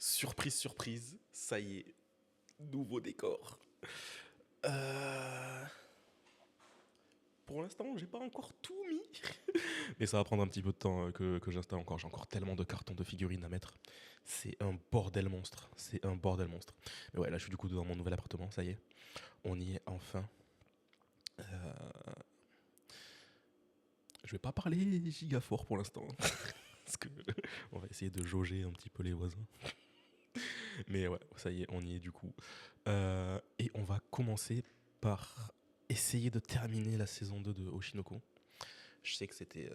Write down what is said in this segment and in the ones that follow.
Surprise, surprise, ça y est, nouveau décor. Pour l'instant, j'ai pas encore tout mis. Mais ça va prendre un petit peu de temps que j'installe encore. J'ai encore tellement de cartons de figurines à mettre. C'est un bordel monstre. C'est un bordel monstre. Mais ouais, là, je suis du coup dans mon nouvel appartement. Ça y est, on y est enfin. Je vais pas parler giga fort pour l'instant. Parce que on va essayer de jauger un petit peu les voisins. Mais ouais, ça y est, on y est du coup. Et on va commencer par essayer de terminer la saison 2 de Oshinoko. Je sais que c'était,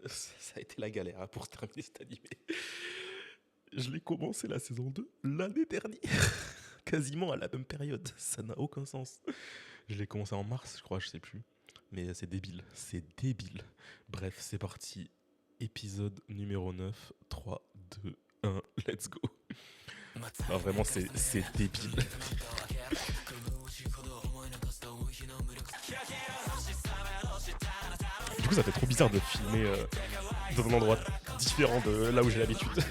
ça a été la galère pour terminer cet animé. Je l'ai commencé la saison 2 l'année dernière. Quasiment à la même période. Ça n'a aucun sens. Je l'ai commencé en mars, je crois, je sais plus. Mais c'est débile. C'est débile. Bref, c'est parti. Épisode numéro 9. 3, 2, 1, let's go. Non, vraiment, c'est débile. Du coup, ça fait trop bizarre de filmer dans un endroit différent de là où j'ai l'habitude.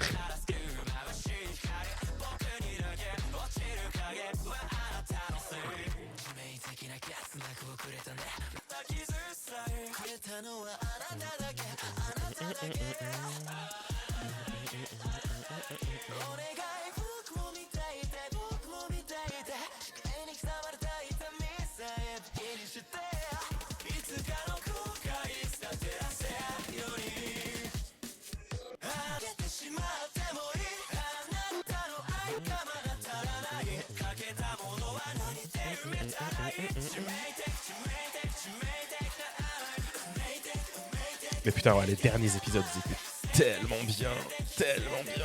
Mais putain, ouais, les derniers épisodes, ils étaient tellement bien, tellement bien.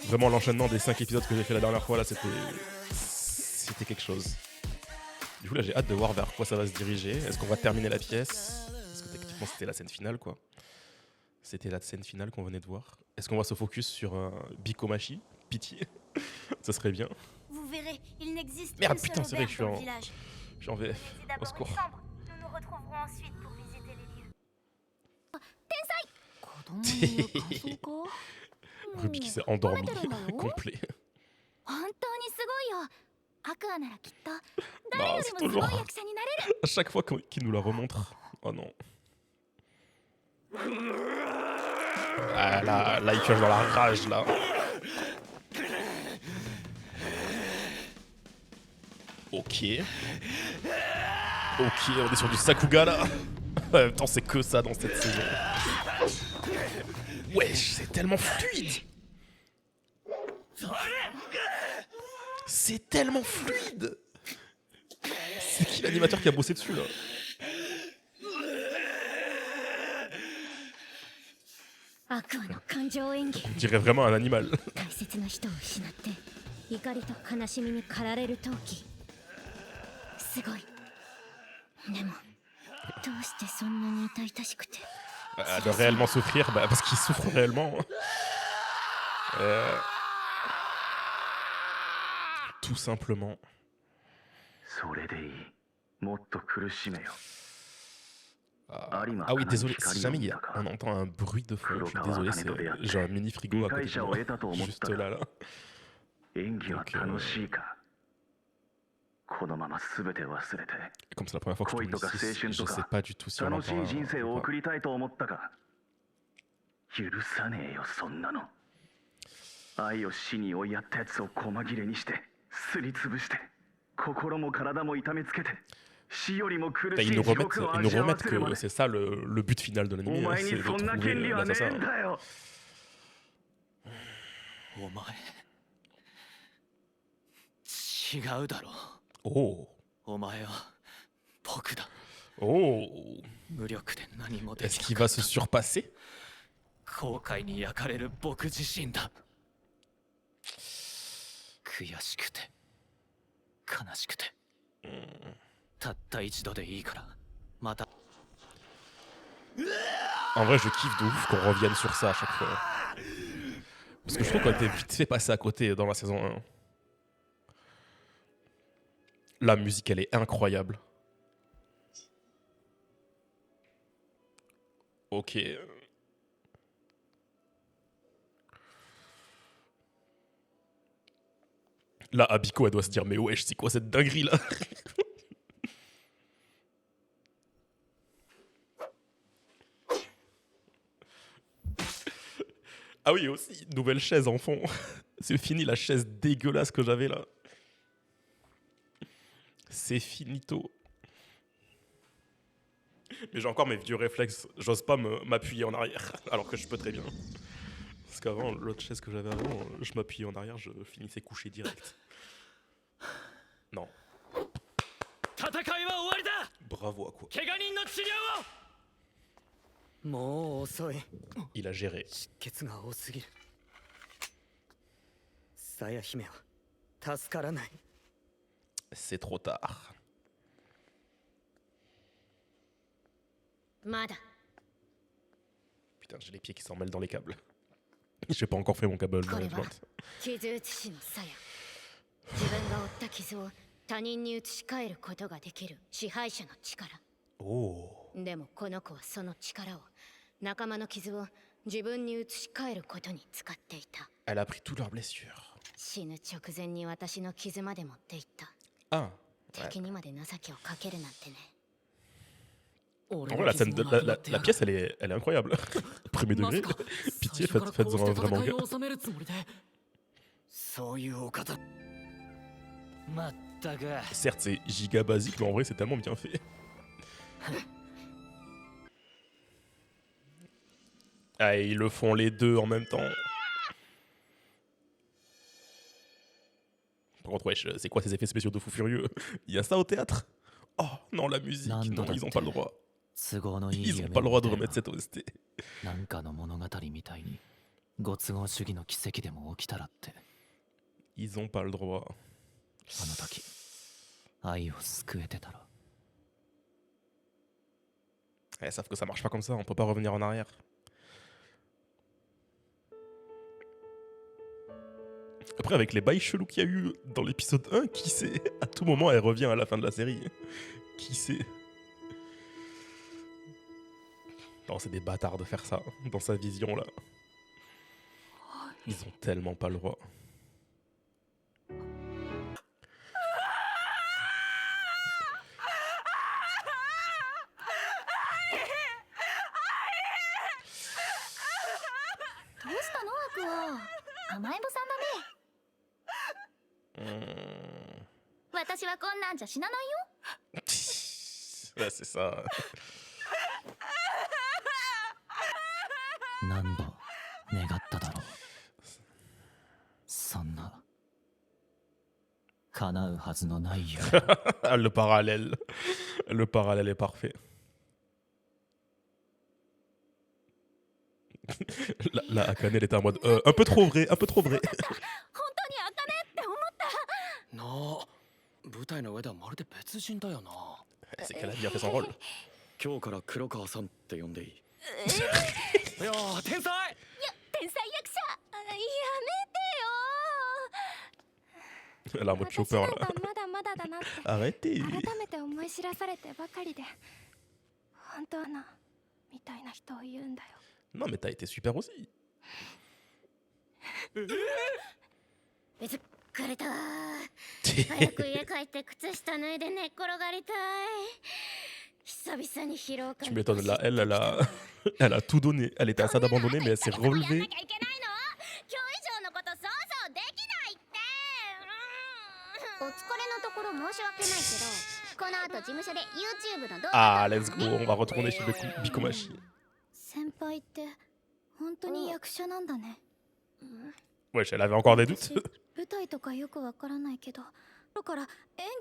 Vraiment, l'enchaînement des 5 épisodes que j'ai fait la dernière fois, là, c'était quelque chose. Du coup, là, j'ai hâte de voir vers quoi ça va se diriger. Est-ce qu'on va terminer la pièce? Parce que techniquement, c'était la scène finale, quoi. C'était la scène finale qu'on venait de voir. Est-ce qu'on va se focus sur Bikomachi? Pitié. Ça serait bien. Vous verrez, il n'existe Merde, qu'une putain, seule c'est vrai que auberge dans le village. je suis en VF. Visitez Au d'abord secours. une chambre. Nous nous retrouverons ensuite pour visiter les lieux. Ruby qui s'est endormi. Complet. Non, c'est toujours... À chaque fois qu'il nous la remontre. Oh non. Ah là, il pioche dans la rage, là. Ok. Ok, on est sur du Sakuga, là. En même temps, c'est que ça dans cette saison. Wesh, c'est tellement fluide. C'est tellement fluide. C'est qui l'animateur qui a bossé dessus, là? On dirait vraiment un animal. De réellement souffrir, bah, parce qu'il souffre réellement. Tout simplement. Ah oui, désolé, si jamais on entend un bruit de fond, je suis désolé, j'ai un mini frigo à côté de moi, juste là. Donc, comme c'est la première fois que je tourne ici, je sais pas du tout si on entend ou pas. 愛を死に追いやったやつを細切れにしてすりつぶして心も体も痛めつけて死よりも苦しい地獄を味わわせるまで que c'est ça le but final de l'anime, c'est de trouver l'assassin. お前違うだろう。 Oh. お前は僕だ。 Oh. 無力で何もでき Est-ce な qu'il か va っ se た surpasser? 後悔に焼かれる僕自身だ。悔しくて悲しくて、たった一度でいいからまた。 En vrai, je kiffe de ouf qu'on revienne sur ça à chaque fois. Parce que je trouve qu'on était vite fait passer à côté dans la saison 1. La musique, elle est incroyable. Ok. Là, Abiko, elle doit se dire, mais wesh, c'est quoi cette dinguerie là? Ah oui, aussi, nouvelle chaise en fond. C'est fini la chaise dégueulasse que j'avais là. C'est finito. Mais j'ai encore mes vieux réflexes. J'ose pas m'appuyer en arrière, alors que je peux très bien. Parce qu'avant, l'autre chaise que j'avais avant, je m'appuyais en arrière, je finissais couché direct. Non. Bravo à quoi. Il a géré. C'est trop tard. Putain, j'ai les pieds qui s'en mêlent dans les câbles. J'ai pas encore fait mon câble management. 自分が負った傷を他人に移し替えることができる支配者の力。でもこの子はその力を仲間の傷を自分に移し替えることに使っていた。Elle a pris toutes leurs blessures. 死ぬ直前に私の傷まで持っていった。Ah. 敵にまで情けをかけるなんてね。En vrai, la scène la pièce, elle est incroyable. Premier degré. Pitié, faites-en un vrai manga. Certes, c'est giga basique, mais en vrai, c'est tellement bien fait. Ah, ils le font les deux en même temps. Par contre, wesh, c'est quoi ces effets spéciaux de fou furieux? Il y a ça au théâtre? Oh non, la musique, non, ils ont pas le droit. Ils ont pas le droit de remettre cette OST. Ils ont pas le droit. Sauf que ça marche pas comme ça, on peut pas revenir en arrière. Après, avec les bails chelous qu'il y a eu dans l'épisode 1, qui sait? À tout moment, elle revient à la fin de la série. Qui sait? Non, c'est des bâtards de faire ça, dans sa vision, là. Ils ont tellement pas le droit. Ouais, c'est ça. Le parallèle. Le parallèle est parfait. La Akane, elle était en mode un peu trop vrai, un peu trop vrai. C'est qu'elle a bien fait son rôle. Elle a un mode chopper là. Arrêtez. Non mais t'as été super aussi. 疲れた。早く家帰って靴下脱いで寝っ転がりたい。久々に疲労感。Tu m'étonnes là, elle a tout donné. Elle était à ça d'abandonner, mais elle s'est relevée. お疲れのところ申し訳ないけど、この後事務所で YouTube の動Ah, 画。let's go, on va retourner chez Bikomachi. 先輩って本当に役者なんだね。Wesh, elle avait encore des doutes. 舞台とかよくわからないけど、だから演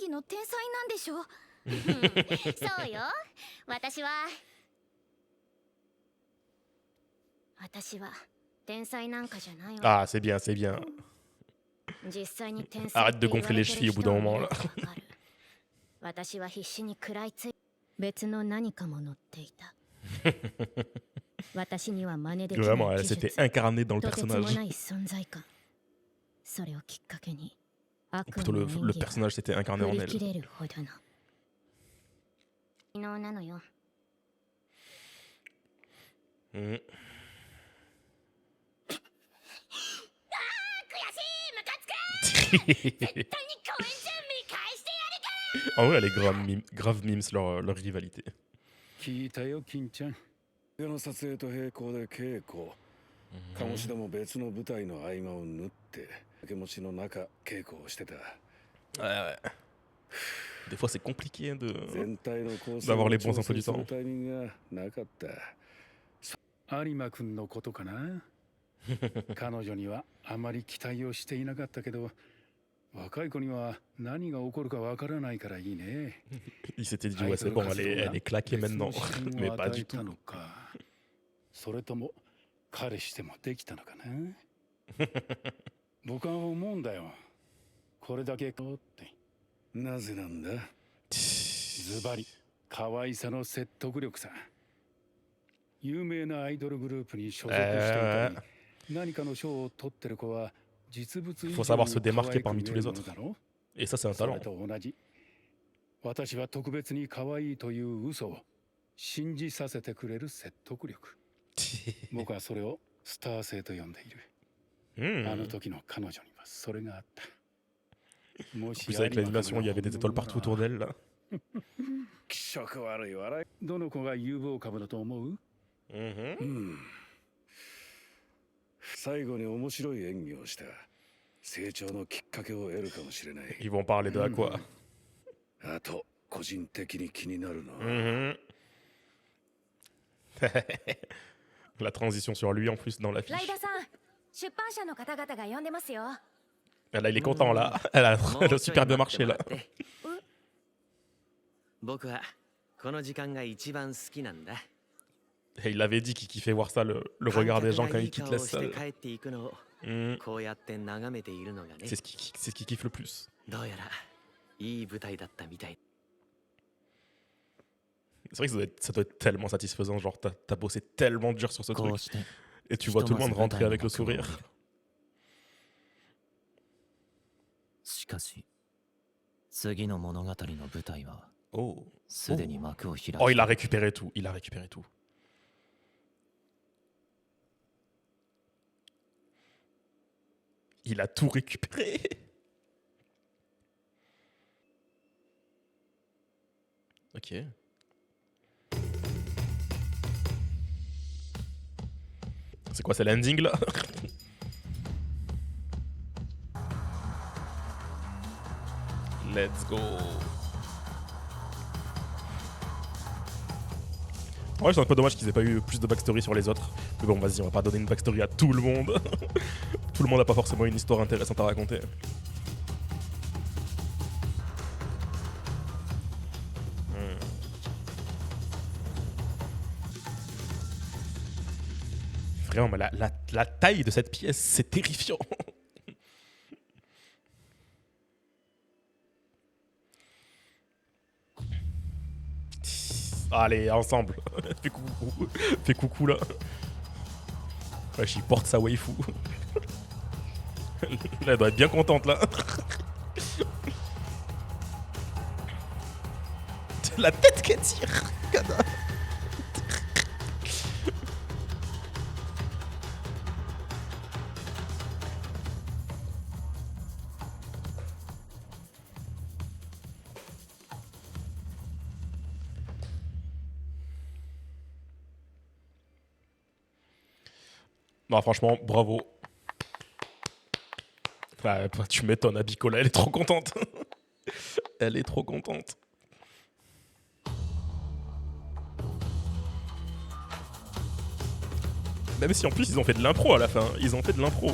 技の天才なんでしょ。そうよ。私は天才なんかじゃないわ。Ah, c'est bien, c'est bien. Arrête de gonfler les chevilles au bout d'un moment là. 私は必死に食らいつい別の何かも乗っていた。私には真似できない。Vraiment, elle s'était incarnée dans le personnage. Ou plutôt le personnage s'était incarné en elle. En vrai, elle est grave memes leur rivalité. 聞いたよ金ちゃん。映画の撮影と並行で稽古。鴨志田も別の舞台の合間を縫って掛け持ちの中稽古をしてた。 Ouais. Des fois, c'est compliqué 全体の構成 d'avoir を les bons 調 emplois 整 du する temps. タイミングがなかった。有馬くんのことかな。彼女にはあまり期待をしていなかったけど、若い子には何が起こるかわからないからいいね。 Il s'était dit, ouais, c'est bon, elle est claquée maintenant. Mais pas du tout. それとも彼してもできたのかな。僕は思うんだよ。これだけって。なぜなんだ。ズバリ可愛さの説得力さ。有名なアイドルグループに所属していたり、何かの賞を取ってる子は実物以上に可愛く見えるものだろ。 Et ça, c'est un それ talent. と同じ。私は特別に可愛いという嘘を信じさせてくれる説得力。僕はそれをスター性と呼んでいる。あの時の彼女にはそれがあった。 En plus, avec l'animation, il y avait des étoiles partout autour d'elle, là. 気色悪い笑い。どの子が有望株だと思う？最後に面白い演技をした。成長のきっかけを得るかもしれない。 Ils vont parler de Aqua. あと、個人的に気になるのは。La transition sur lui en plus dans l'affiche. ライダさん、出版社の方々が呼んでますよ。 Là, il est content là. Elle a super bien marché là. 僕はこの時間が一番好きなんだ。 Et il avait dit qu'il kiffait voir ça, le regard des gens quand ils quittent la salle. こうやって眺めているのがね。 C'est ce qu'il kiffe le plus. どうやらいい舞台だったみたい。 C'est vrai que ça doit être tellement satisfaisant. Genre, t'as bossé tellement dur sur ce truc. Et tu vois tout le monde rentrer avec le sourire. しかし、次の物語の舞台は Oh. すでに幕を開いた。 Oh, il a récupéré tout. Il a récupéré tout. Il a tout récupéré. Ok. C'est quoi, c'est l'ending là? Let's go. Ouais, c'est un peu dommage qu'ils aient pas eu plus de backstory sur les autres. Mais bon, vas-y, on va pas donner une backstory à tout le monde. Tout le monde a pas forcément une histoire intéressante à raconter. Vraiment, mais la taille de cette pièce, c'est terrifiant. Allez, ensemble. Fais coucou. Fais coucou là. Wesh, il porte sa waifu. Elle doit être bien contente là. La tête qu'elle tire. Kada. Non, franchement, bravo. Ah, tu m'étonnes, Abicola, elle est trop contente. Elle est trop contente. Même si en plus ils ont fait de l'impro à la fin. Ils ont fait de l'impro.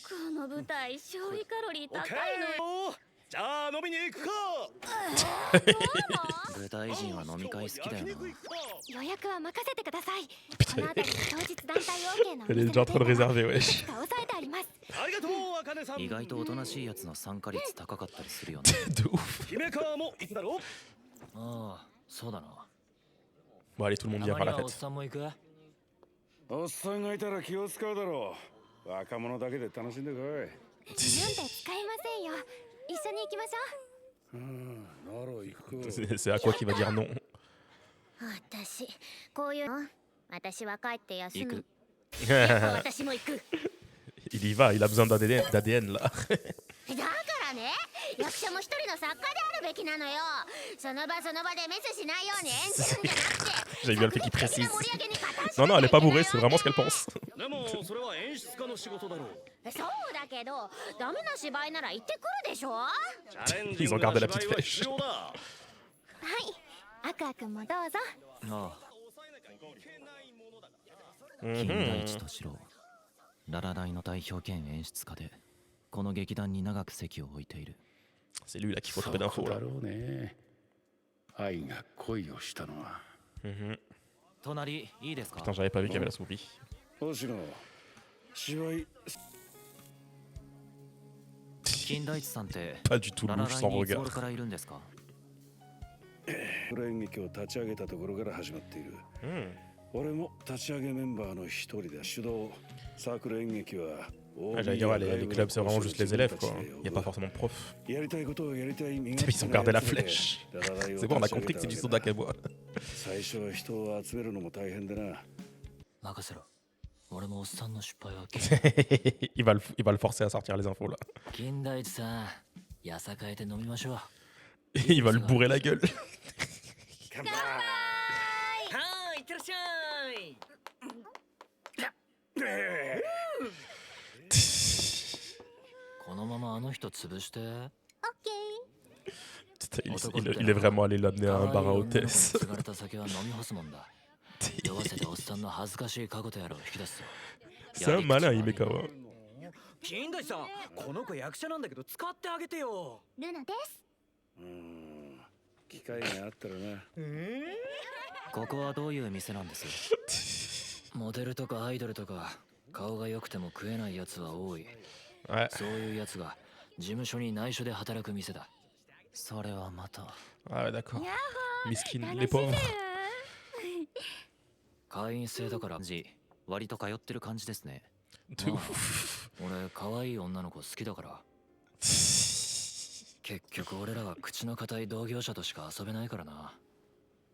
この舞台消費カロリー高いのよ。じゃあ飲みに行くか。舞台人は飲み会好きだよな。予約は任せてください。この辺り当日団体 OK のお Elle est 店 déjà en train de réserver, wesh. が押さえてあります。ありがとう、あかねさん。意外とおとなしいやつの参加率高かったりするよね。De ouf. 姫川もいつだろう。ああ、そうだな。 Bon, allez, tout le monde vient faire la おっ fête. さんも行く？おっさんがいたら気を使うだろう。若者だけで楽しんでこい。なんて使えませんよ。一緒に行きましょなら行くか。C'est à quoi qu'il va dire non. う。私こういうの私は帰って休む。行く。私も行く。Il y va, il a besoin d'ADN là. だからね、役者も一人の作家であるべきなのよ。その場その場でミスしないように演じるんじゃなくて。J'ai bien le fait qu'il précise. Non, non, elle est pas bourrée, c'est vraiment ce qu'elle pense. でもそれは演出家の仕事だろう。そうだけど、ダメな芝居なら言ってくるでしょ。はIls ont gardé la petite flèche. い、アクア君もどうぞ。ああ。金田一敏郎、ララライの代表兼演出家で、この劇団に長く席を置いている。C'est lui là qu'il faut trouver d'infos そう là. だろうね。愛が恋をしたのは。隣いいですか？ Putain, j'avais pas vu qu'il y avait la souris. 星野、芝居。金田一さんって Pas du tout ララ louche ライ sans にいつ regard. 頃からいるんですか？演劇を立ち上げたところから始まっている。俺も立ち上げメンバーの一人で主導サークル演劇は。J'allais dire, ouais, les clubs c'est vraiment juste les élèves quoi. Il n'y a pas forcément de prof. Ils ont gardé la flèche. C'est bon, on a compris que c'est du soda Kaboa. 最初は人を集めるのも大変でな。任せろ。俺もおっさんの失敗はil va le forcer à sortir les infos là. 金田一さん、やさかえて飲みましょう。Il va le bourrer la gueule. はい、いってらっしゃい。このままあの人潰して。Il est vraiment allé l'amener à un bar à hôtesse. 継がれた酒は飲み干すもんだ。酔わせておっさんの恥ずかしい過去とやらを引き出す。C'est un malin, Himekawa. 金田一さん、この子役者なんだけど使ってあげてよ。ルナです。機会があったらな。ここはどういう店なんです？モデルとかアイドルとか顔が良くても食えないやつは多い。Ouais. そういうやつが事務所に内緒で働く店だ。それはまた。Ah ouais, d'accord. Miskin, les pauvres. 会員制だから割と通ってる感じですね。De ouf. 俺可愛い女の子好きだから。結局俺らは口の固い同業者としか遊べないからな。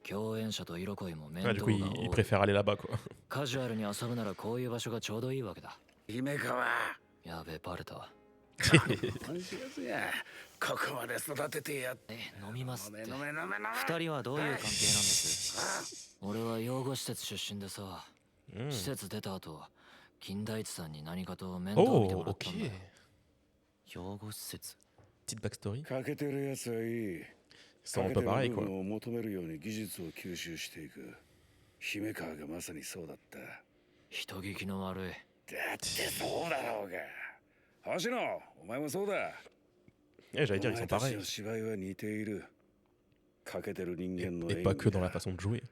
共演者と色恋も面 Ah, 倒 du が coup, 多い。il préfère aller là-bas quoi. カジュアルに遊ぶならこういう場所がちょうどいいわけだ。姫川。やべバレた。ここまで育ててやって。飲みますって。飲め。二人はどういう関係なんです？俺は養護施設出身でさ、施設出た後、金田一さんに何かと面倒見てもらったんだよ。養護施設。Petite backstory. かけてるやつはいい。 C'est un peu pareil quoi. を求めるように技術を吸収していく。姫川がまさにそうだった。人聞きの悪い。だってそうだろうが。星野、お前もそうだ。Eh, j'allais dire, ils sont pareils. 芝居は似ている。かけてる人間の Et pas que dans la façon de jouer.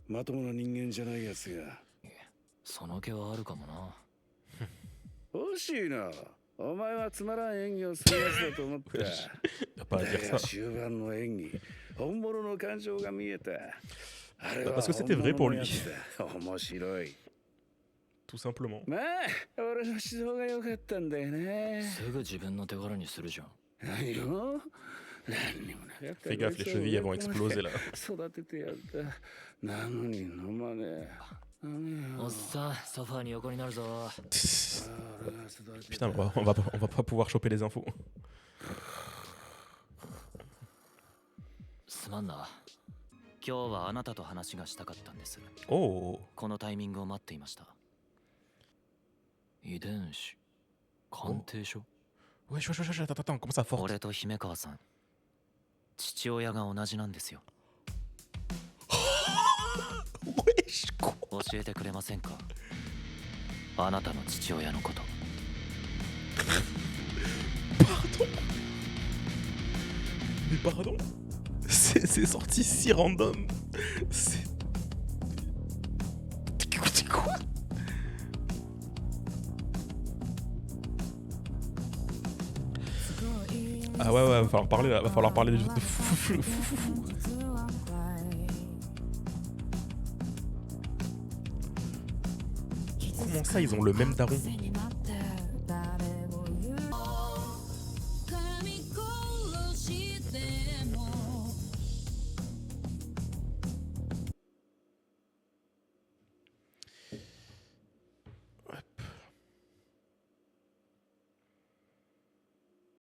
まともな人間じゃないやつが。その気はあるかもな。欲しいな。お前はつまらん演技をするやつだと思った。だが終盤の演技、本物の感情が見えた。あれは Parce que c'était vrai pour lui. 面白い。 Tout simplement. まあ、俺の指導が良かったんだよね。すぐ自分の手柄にするじゃん。何よ。何にもなかった。 Fais gaffe, les chevilles elles vont exploser là. 育ててやった。なのに飲まねえ。おっさん、ソファーに横になるぞ。 Putain, on va pas pouvoir choper les infos. すまんな。今日はあなたと話がしたかったんです。 Oh. このタイミングを待っていました。遺伝子鑑定書。 Wesh, attends, comment ça forte? 俺と姫川さん、父親が同じなんですよ。 Wesh, quoi? 教えてくれませんか？あなたの父親のこと。 Pardon? Mais pardon? C'est sorti si random. C'est quoi? Ah ouais, va falloir parler là, va falloir parler de fou. Comment ça, ils ont le même daron?